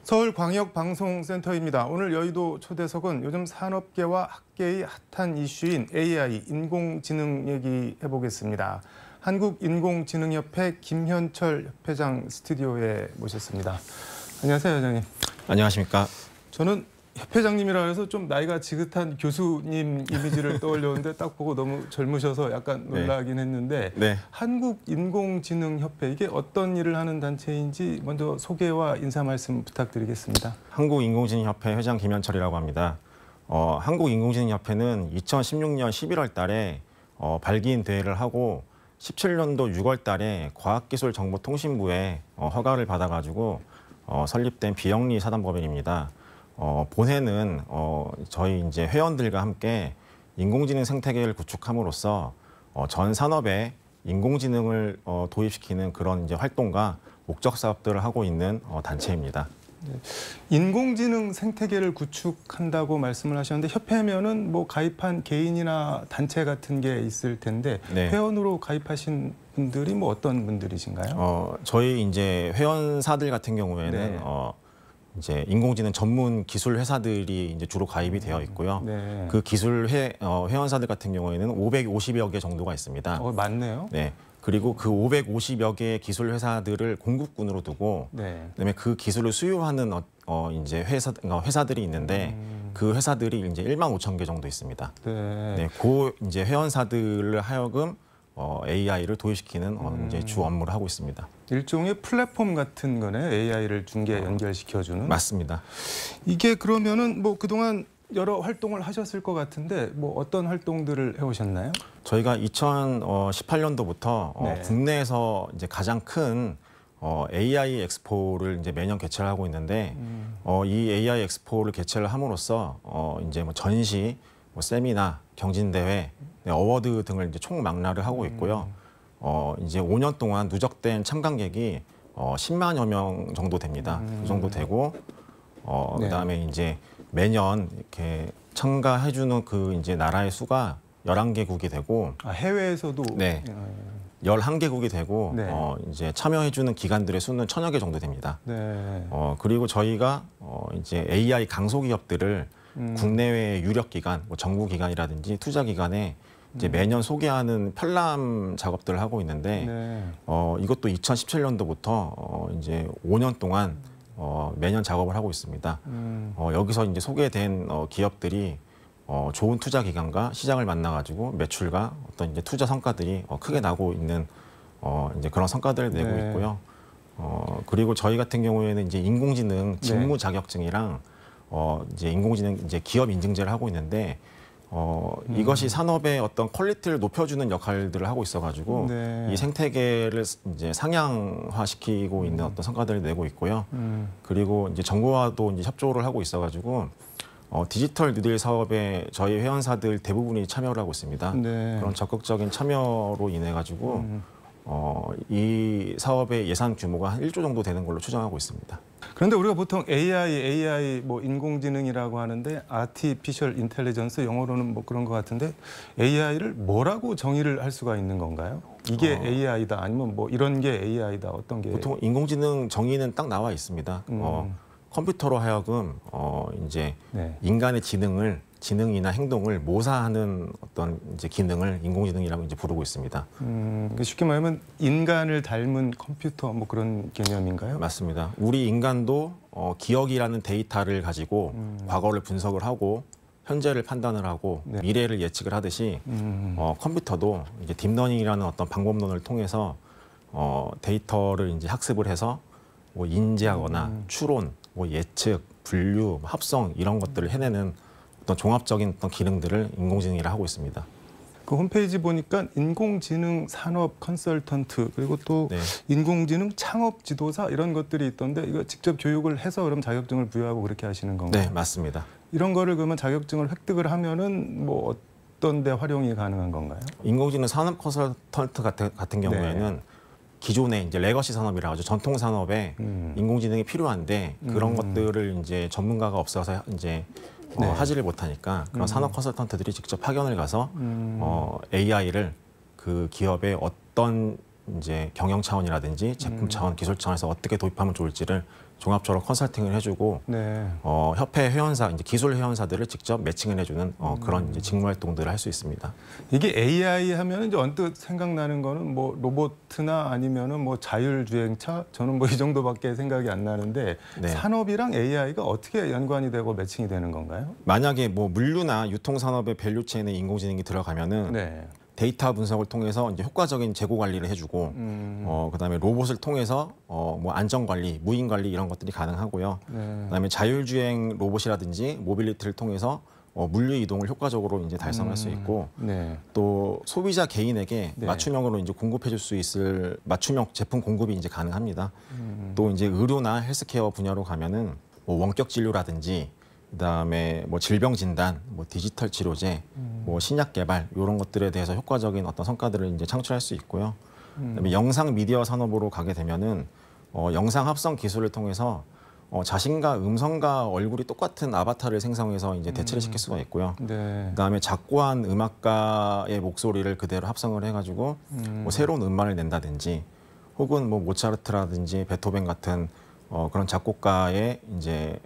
서울광역방송센터입니다. 오늘 여의도 초대석은 요즘 산업계와 학계의 핫한 이슈인 AI, 인공지능 얘기해보겠습니다. 한국인공지능협회 김현철 협회장 스튜디오에 모셨습니다. 안녕하세요, 회장님. 안녕하십니까. 저는 협회장님이라 해서 좀 나이가 지긋한 교수님 이미지를 떠올렸는데 딱 보고 너무 젊으셔서 약간 놀라긴 했는데 네. 한국인공지능협회 이게 어떤 일을 하는 단체인지 먼저 소개와 인사 말씀 부탁드리겠습니다. 한국인공지능협회 회장 김현철이라고 합니다. 한국인공지능협회는 2016년 11월 달에 발기인 대회를 하고 17년도 6월 달에 과학기술정보통신부에 허가를 받아가지고 설립된 비영리 사단법인입니다. 본회는 저희 이제 회원들과 함께 인공지능 생태계를 구축함으로써 전 산업에 인공지능을 도입시키는 그런 이제 활동과 목적 사업들을 하고 있는 단체입니다. 네. 인공지능 생태계를 구축한다고 말씀을 하셨는데 협회면은 뭐 가입한 개인이나 단체 같은 게 있을 텐데 네. 회원으로 가입하신 분들이 뭐 어떤 분들이신가요? 저희 이제 회원사들 같은 경우에는 네. 이제 인공지능 전문 기술 회사들이 이제 주로 가입이 되어 있고요. 네. 그 기술 회원사들 같은 경우에는 550여 개 정도가 있습니다. 많네요. 네. 그리고 그 550여 개의 기술 회사들을 공급군으로 두고, 네. 그다음에 그 기술을 수요하는 이제 회사들이 있는데 그 회사들이 이제 1만 5천 개 정도 있습니다. 네. 네. 그 이제 회원사들을 하여금 AI를 도입시키는 이제 주 업무를 하고 있습니다. 일종의 플랫폼 같은 거네. AI를 중개 연결시켜주는. 맞습니다. 이게 그러면은 뭐 그동안 여러 활동을 하셨을 것 같은데 뭐 어떤 활동들을 해오셨나요? 저희가 2018년도부터 네. 국내에서 이제 가장 큰 AI 엑스포를 이제 매년 개최를 하고 있는데 이 AI 엑스포를 개최를 함으로써 이제 뭐 전시, 뭐 세미나, 경진대회, 어워드 등을 이제 총망라를 하고 있고요. 이제 5년 동안 누적된 참관객이 10만여 명 정도 됩니다. 그 정도 되고 네. 그다음에 이제 매년 이렇게 참가해주는 그 이제 나라의 수가 11개국이 되고 해외에서도 네. 11개국이 되고 네. 이제 참여해주는 기관들의 수는 1000여 개 정도 됩니다. 네. 그리고 저희가 이제 AI 강소기업들을 국내외 유력 기관, 뭐 정부 기관이라든지 투자 기관에 이제 매년 소개하는 편람 작업들을 하고 있는데 네. 이것도 2017년도부터 이제 5년 동안 매년 작업을 하고 있습니다. 여기서 이제 소개된 기업들이 좋은 투자 기관과 시장을 만나가지고 매출과 어떤 이제 투자 성과들이 크게 나고 있는 이제 그런 성과들을 내고 네. 있고요. 그리고 저희 같은 경우에는 이제 인공지능 직무 자격증이랑 이제 인공지능 이제 기업 인증제를 하고 있는데 이것이 산업의 어떤 퀄리티를 높여주는 역할들을 하고 있어가지고 네. 이 생태계를 이제 상향화시키고 있는 어떤 성과들을 내고 있고요. 그리고 이제 정부와도 이제 협조를 하고 있어가지고 디지털 뉴딜 사업에 저희 회원사들 대부분이 참여를 하고 있습니다. 네. 그런 적극적인 참여로 인해 가지고 이 사업의 예산 규모가 한 1조 정도 되는 걸로 추정하고 있습니다. 그런데 우리가 보통 AI 뭐 인공지능이라고 하는데 Artificial Intelligence 영어로는 뭐 그런 것 같은데 AI를 뭐라고 정의를 할 수가 있는 건가요? 이게 AI다 아니면 뭐 이런 게 AI다 어떤 게? 보통 인공지능 정의는 딱 나와 있습니다. 컴퓨터로 하여금 이제 네. 인간의 지능이나 행동을 모사하는 어떤 이제 기능을 인공지능이라고 이제 부르고 있습니다. 쉽게 말하면 인간을 닮은 컴퓨터 뭐 그런 개념인가요? 맞습니다. 우리 인간도 기억이라는 데이터를 가지고 과거를 분석을 하고 현재를 판단을 하고 네. 미래를 예측을 하듯이 컴퓨터도 이제 딥러닝이라는 어떤 방법론을 통해서 데이터를 이제 학습을 해서 뭐 인지하거나 추론, 뭐 예측, 분류, 합성 이런 것들을 해내는 어떤 종합적인 어떤 기능들을 인공지능이라 하고 있습니다. 그 홈페이지 보니까 인공지능 산업 컨설턴트 그리고 또 네. 인공지능 창업 지도사 이런 것들이 있던데 이거 직접 교육을 해서 그럼 자격증을 부여하고 그렇게 하시는 건가요? 네, 맞습니다. 이런 거를 그러면 자격증을 획득을 하면은 뭐 어떤 데 활용이 가능한 건가요? 인공지능 산업 컨설턴트 같은 경우에는 기존의 이제 레거시 산업이라 하죠. 전통 산업에 인공지능이 필요한데 그런 것들을 이제 전문가가 없어서 이제 하지를 못하니까 그런 산업 컨설턴트들이 직접 파견을 가서 AI를 그 기업의 어떤 이제 경영 차원이라든지 제품 차원, 기술 차원에서 어떻게 도입하면 좋을지를 종합적으로 컨설팅을 해주고 네. 협회 회원사, 이제 기술 회원사들을 직접 매칭을 해주는 그런 이제 직무 활동들을 할 수 있습니다. 이게 AI 하면 이제 언뜻 생각나는 거는 뭐 로봇이나 아니면은 뭐 자율주행차, 저는 뭐 이 정도밖에 생각이 안 나는데 네. 산업이랑 AI가 어떻게 연관이 되고 매칭이 되는 건가요? 만약에 뭐 물류나 유통산업의 밸류체인에 인공지능이 들어가면은 네. 데이터 분석을 통해서 이제 효과적인 재고 관리를 해주고, 그다음에 로봇을 통해서 뭐 안전 관리, 무인 관리 이런 것들이 가능하고요. 네. 그다음에 자율주행 로봇이라든지 모빌리티를 통해서 물류 이동을 효과적으로 이제 달성할 수 있고, 네. 또 소비자 개인에게 네. 맞춤형으로 이제 공급해줄 수 있을 맞춤형 제품 공급이 이제 가능합니다. 또 이제 의료나 헬스케어 분야로 가면은 뭐 원격 진료라든지 그다음에 뭐 질병 진단, 뭐 디지털 치료제, 뭐 신약 개발 이런 것들에 대해서 효과적인 어떤 성과들을 이제 창출할 수 있고요. 그다음에 영상 미디어 산업으로 가게 되면은 영상 합성 기술을 통해서 자신과 음성과 얼굴이 똑같은 아바타를 생성해서 이제 대체를 시킬 수가 있고요. 네. 그다음에 작고한 음악가의 목소리를 그대로 합성을 해가지고 뭐 새로운 음반을 낸다든지, 혹은 뭐 모차르트라든지 베토벤 같은 그런 작곡가의 이제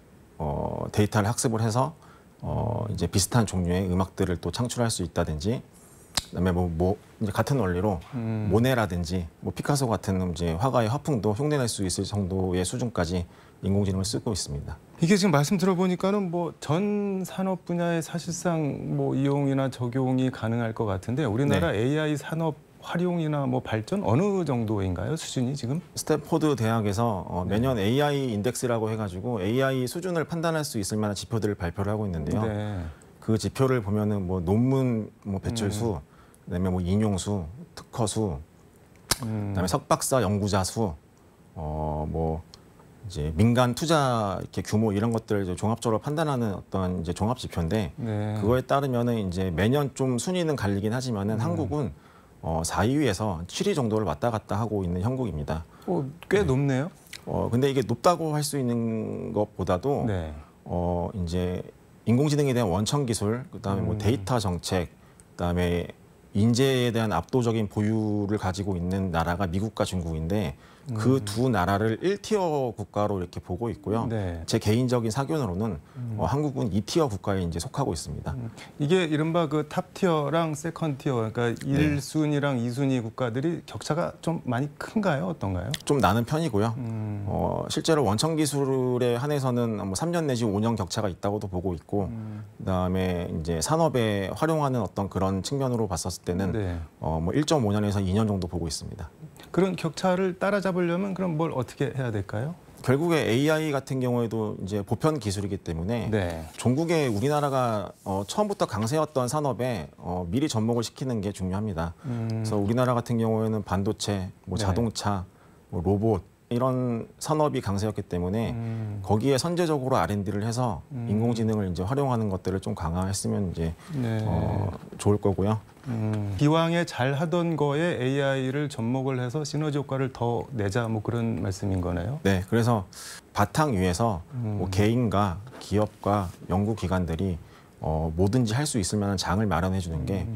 데이터를 학습을 해서 이제 비슷한 종류의 음악들을 또 창출할 수 있다든지, 그다음에 뭐 이제 같은 원리로 모네라든지 뭐 피카소 같은 이제 화가의 화풍도 흉내낼 수 있을 정도의 수준까지 인공지능을 쓰고 있습니다. 이게 지금 말씀 들어보니까는 뭐 전 산업 분야에 사실상 뭐 이용이나 적용이 가능할 것 같은데 우리나라 AI 산업 활용이나 뭐 발전 어느 정도인가요? 수준이 지금? 스탠포드 대학에서 매년 AI 인덱스라고 해가지고 AI 수준을 판단할 수 있을 만한 지표들을 발표를 하고 있는데요. 네. 그 지표를 보면은 뭐 논문 뭐 배출수, 그다음에 뭐 인용수, 특허수, 그다음에 석박사 연구자 수, 뭐 이제 민간 투자 이렇게 규모 이런 것들을 이제 종합적으로 판단하는 어떤 이제 종합 지표인데, 네. 그거에 따르면은 이제 매년 좀 순위는 갈리긴 하지만은 한국은 4위에서 7위 정도를 왔다 갔다 하고 있는 형국입니다. 꽤 높네요. 근데 이게 높다고 할 수 있는 것보다도 네. 이제 인공지능에 대한 원천 기술, 그다음에 뭐 데이터 정책, 그다음에 인재에 대한 압도적인 보유를 가지고 있는 나라가 미국과 중국인데, 그 두 나라를 1티어 국가로 이렇게 보고 있고요. 네. 제 개인적인 사견으로는 한국은 2티어 국가에 이제 속하고 있습니다. 이게 이른바 그 탑티어랑 세컨티어, 그러니까 1순위랑 2순위 국가들이 격차가 좀 많이 큰가요? 어떤가요? 좀 나는 편이고요. 실제로 원천 기술에 한해서는 뭐 3년 내지 5년 격차가 있다고도 보고 있고, 그다음에 이제 산업에 활용하는 어떤 그런 측면으로 봤었을 때는 네. 뭐 1.5년에서 2년 정도 보고 있습니다. 그런 격차를 따라잡으려면 그럼 뭘 어떻게 해야 될까요? 결국에 AI 같은 경우에도 이제 보편 기술이기 때문에 네. 종국에 우리나라가 처음부터 강세였던 산업에 미리 접목을 시키는 게 중요합니다. 그래서 우리나라 같은 경우에는 반도체, 뭐 네. 자동차, 뭐 로봇 이런 산업이 강세였기 때문에 거기에 선제적으로 R&D를 해서 인공지능을 이제 활용하는 것들을 좀 강화했으면 이제 네. 좋을 거고요. 기왕에 잘 하던 거에 AI를 접목을 해서 시너지 효과를 더 내자, 뭐 그런 말씀인 거네요. 네, 그래서 바탕 위에서 뭐 개인과 기업과 연구기관들이 뭐든지 할 수 있을 만한 장을 마련해 주는 게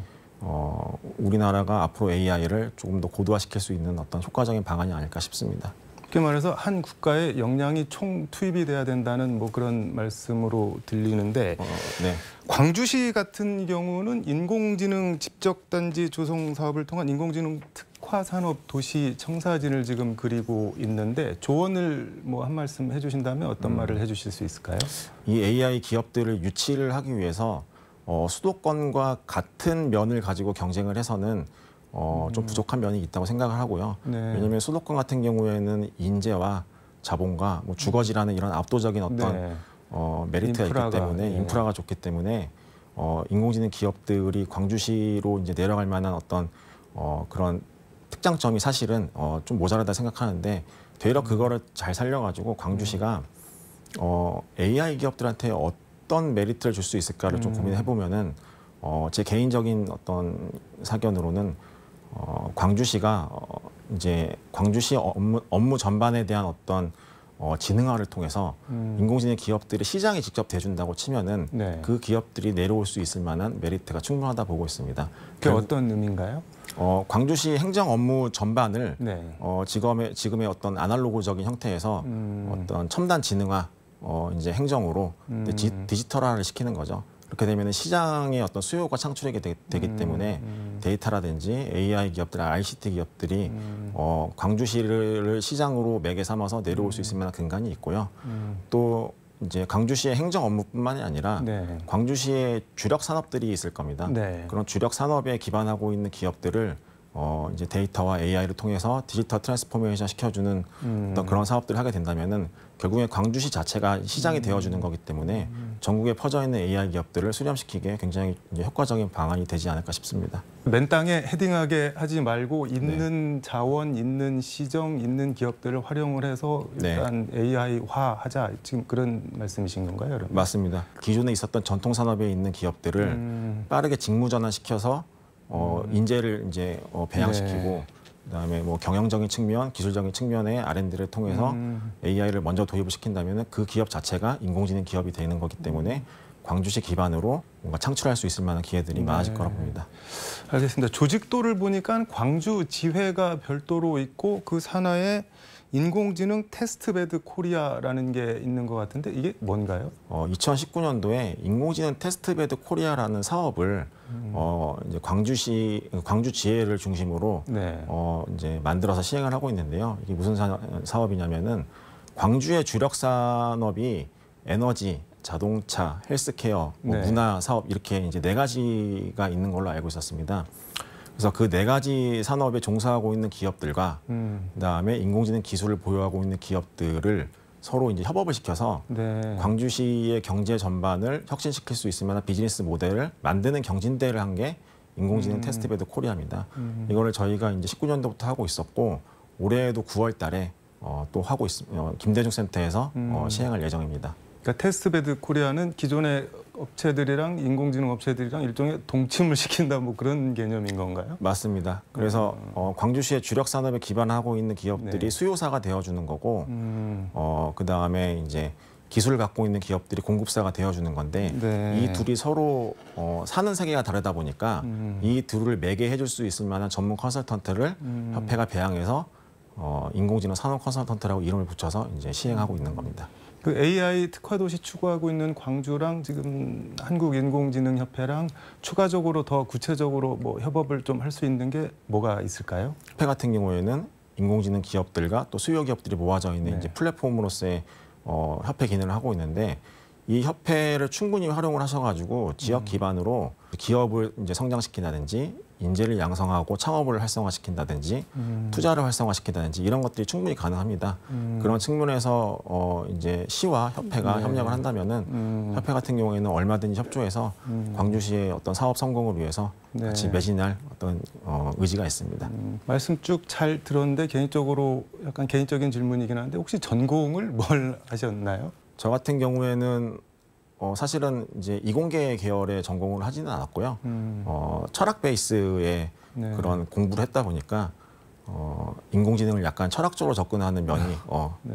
우리나라가 앞으로 AI를 조금 더 고도화시킬 수 있는 어떤 효과적인 방안이 아닐까 싶습니다. 쉽게 말해서 한 국가의 역량이 총 투입이 돼야 된다는 뭐 그런 말씀으로 들리는데, 네. 광주시 같은 경우는 인공지능 집적단지 조성 사업을 통한 인공지능 특화 산업 도시 청사진을 지금 그리고 있는데, 조언을 뭐 한 말씀 해주신다면 어떤 말을 해주실 수 있을까요? 이 AI 기업들을 유치를 하기 위해서 수도권과 같은 면을 가지고 경쟁을 해서는 좀 부족한 면이 있다고 생각을 하고요. 네. 왜냐하면 수도권 같은 경우에는 인재와 자본과 뭐 주거지라는 이런 압도적인 어떤 네. 메리트가 인프라가, 있기 때문에 네. 인프라가 좋기 때문에 인공지능 기업들이 광주시로 이제 내려갈 만한 어떤 그런 특장점이 사실은 좀 모자라다 생각하는데, 되려 그거를 잘 살려가지고 광주시가 AI 기업들한테 어떤 메리트를 줄 수 있을까를 좀 고민해 보면은 제 개인적인 어떤 사견으로는 광주시가 이제 광주시 업무 전반에 대한 어떤 지능화를 통해서 인공지능 기업들이 시장에 직접 대준다고 치면은 네. 그 기업들이 내려올 수 있을 만한 메리트가 충분하다 보고 있습니다. 그게 어떤 의미인가요? 광주시 행정 업무 전반을 네. 지금의 어떤 아날로그적인 형태에서 어떤 첨단 지능화 이제 행정으로 디지털화를 시키는 거죠. 그렇게 되면 시장의 어떤 수요가 창출하게 되기 때문에 데이터라든지 AI 기업들, ICT 기업들이 광주시를 시장으로 매개 삼아서 내려올 수 있을 만한 근간이 있고요. 또 이제 광주시의 행정 업무뿐만이 아니라 네. 광주시의 주력 산업들이 있을 겁니다. 네. 그런 주력 산업에 기반하고 있는 기업들을 이제 데이터와 AI를 통해서 디지털 트랜스포메이션 시켜주는 어떤 그런 사업들을 하게 된다면은 결국에 광주시 자체가 시장이 되어주는 거기 때문에 전국에 퍼져 있는 AI 기업들을 수렴시키기에 굉장히 이제 효과적인 방안이 되지 않을까 싶습니다. 맨 땅에 헤딩하게 하지 말고 있는 자원, 있는 시정, 있는 기업들을 활용을 해서 일단 AI화하자 지금 그런 말씀이신 건가요, 여러분? 맞습니다. 기존에 있었던 전통 산업에 있는 기업들을 빠르게 직무 전환시켜서 인재를 이제 배양시키고 그다음에 뭐 경영적인 측면, 기술적인 측면의 R&D를 통해서 AI를 먼저 도입을 시킨다면 그 기업 자체가 인공지능 기업이 되는 거기 때문에 광주시 기반으로 뭔가 창출할 수 있을 만한 기회들이 많아질 거라고 봅니다. 알겠습니다. 조직도를 보니까 광주 지회가 별도로 있고 그 산하에 인공지능 테스트베드 코리아라는 게 있는 것 같은데 이게 뭔가요? 2019년도에 인공지능 테스트베드 코리아라는 사업을 이제 광주 지회를 중심으로 이제 만들어서 시행을 하고 있는데요. 이게 무슨 사업이냐면은 광주의 주력 산업이 에너지, 자동차, 헬스케어, 문화 사업 이렇게 이제 4가지가 있는 걸로 알고 있었습니다. 그래서 그 4가지 산업에 종사하고 있는 기업들과 그다음에 인공지능 기술을 보유하고 있는 기업들을 서로 이제 협업을 시켜서 광주시의 경제 전반을 혁신시킬 수 있을 만한 비즈니스 모델을 만드는 경진대회를 한 게 인공지능 테스트베드 코리아입니다. 이거를 저희가 이제 19년도부터 하고 있었고 올해에도 9월 달에 또 하고 김대중 센터에서 시행할 예정입니다. 그러니까 테스트베드 코리아는 기존의 업체들이랑 인공지능 업체들이랑 일종의 동침을 시킨다 뭐 그런 개념인 건가요? 맞습니다. 그래서 광주시의 주력 산업에 기반하고 있는 기업들이 수요사가 되어주는 거고 그 다음에 이제 기술을 갖고 있는 기업들이 공급사가 되어주는 건데 이 둘이 서로 사는 세계가 다르다 보니까 이 둘을 매개해줄 수 있을 만한 전문 컨설턴트를 협회가 배양해서 인공지능 산업 컨설턴트라고 이름을 붙여서 이제 시행하고 있는 겁니다. 그 AI 특화도시 추구하고 있는 광주랑 지금 한국인공지능협회랑 추가적으로 더 구체적으로 뭐 협업을 좀 할 수 있는 게 뭐가 있을까요? 협회 같은 경우에는 인공지능 기업들과 또 수요 기업들이 모아져 있는 이제 플랫폼으로서의 협회 기능을 하고 있는데 이 협회를 충분히 활용을 하셔가지고 지역 기반으로 기업을 이제 성장시킨다든지 인재를 양성하고 창업을 활성화시킨다든지 투자를 활성화시킨다든지 이런 것들이 충분히 가능합니다. 그런 측면에서 이제 시와 협회가 협력을 한다면은 협회 같은 경우에는 얼마든지 협조해서 광주시의 어떤 사업 성공을 위해서 같이 매진할 어떤 의지가 있습니다. 말씀 쭉 잘 들었는데 개인적으로 약간 개인적인 질문이긴 한데 혹시 전공을 뭘 하셨나요? 저 같은 경우에는 사실은 이제 이공계 계열의 전공을 하지는 않았고요. 철학 베이스의 그런 공부를 했다 보니까 인공지능을 약간 철학적으로 접근하는 면이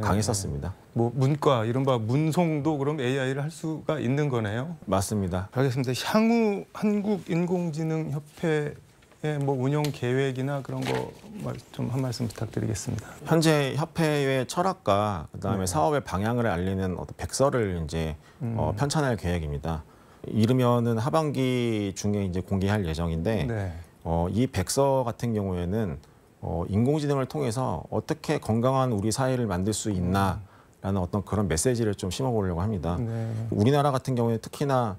강했었습니다. 뭐 문과 이른바 문송도 그럼 AI를 할 수가 있는 거네요? 맞습니다. 알겠습니다. 향후 한국인공지능협회의 뭐 운영 계획이나 그런 거 좀 한 말씀 부탁드리겠습니다. 현재 협회의 철학과 그다음에 사업의 방향을 알리는 어떤 백서를 이제 편찬할 계획입니다. 이르면은 하반기 중에 이제 공개할 예정인데 이 백서 같은 경우에는 인공지능을 통해서 어떻게 건강한 우리 사회를 만들 수 있나라는 어떤 그런 메시지를 좀 심어보려고 합니다. 우리나라 같은 경우에 특히나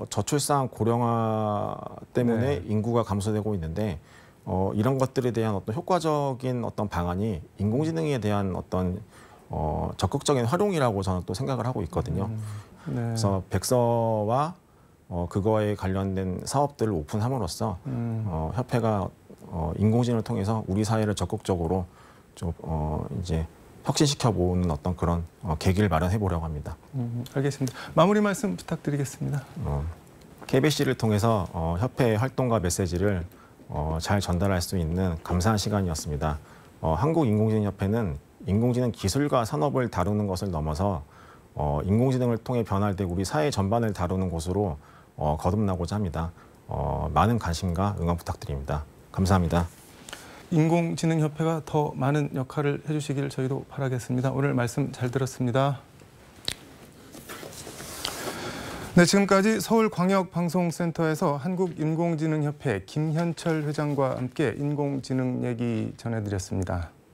저출산 고령화 때문에 인구가 감소되고 있는데 이런 것들에 대한 어떤 효과적인 어떤 방안이 인공지능에 대한 어떤 적극적인 활용이라고 저는 또 생각을 하고 있거든요. 그래서 백서와 그거에 관련된 사업들을 오픈함으로써 협회가 인공지능을 통해서 우리 사회를 적극적으로 좀 이제 혁신시켜 보는 어떤 그런 계기를 마련해 보려고 합니다. 알겠습니다. 마무리 말씀 부탁드리겠습니다. KBC를 통해서 협회의 활동과 메시지를 잘 전달할 수 있는 감사한 시간이었습니다. 한국인공지능협회는 인공지능 기술과 산업을 다루는 것을 넘어서 인공지능을 통해 변화될 우리 사회 전반을 다루는 곳으로 거듭나고자 합니다. 많은 관심과 응원 부탁드립니다. 감사합니다. 인공지능협회가 더 많은 역할을 해주시길 저희도 바라겠습니다. 오늘 말씀 잘 들었습니다. 네, 지금까지 서울광역방송센터에서 한국인공지능협회 김현철 회장과 함께 인공지능 얘기 전해드렸습니다.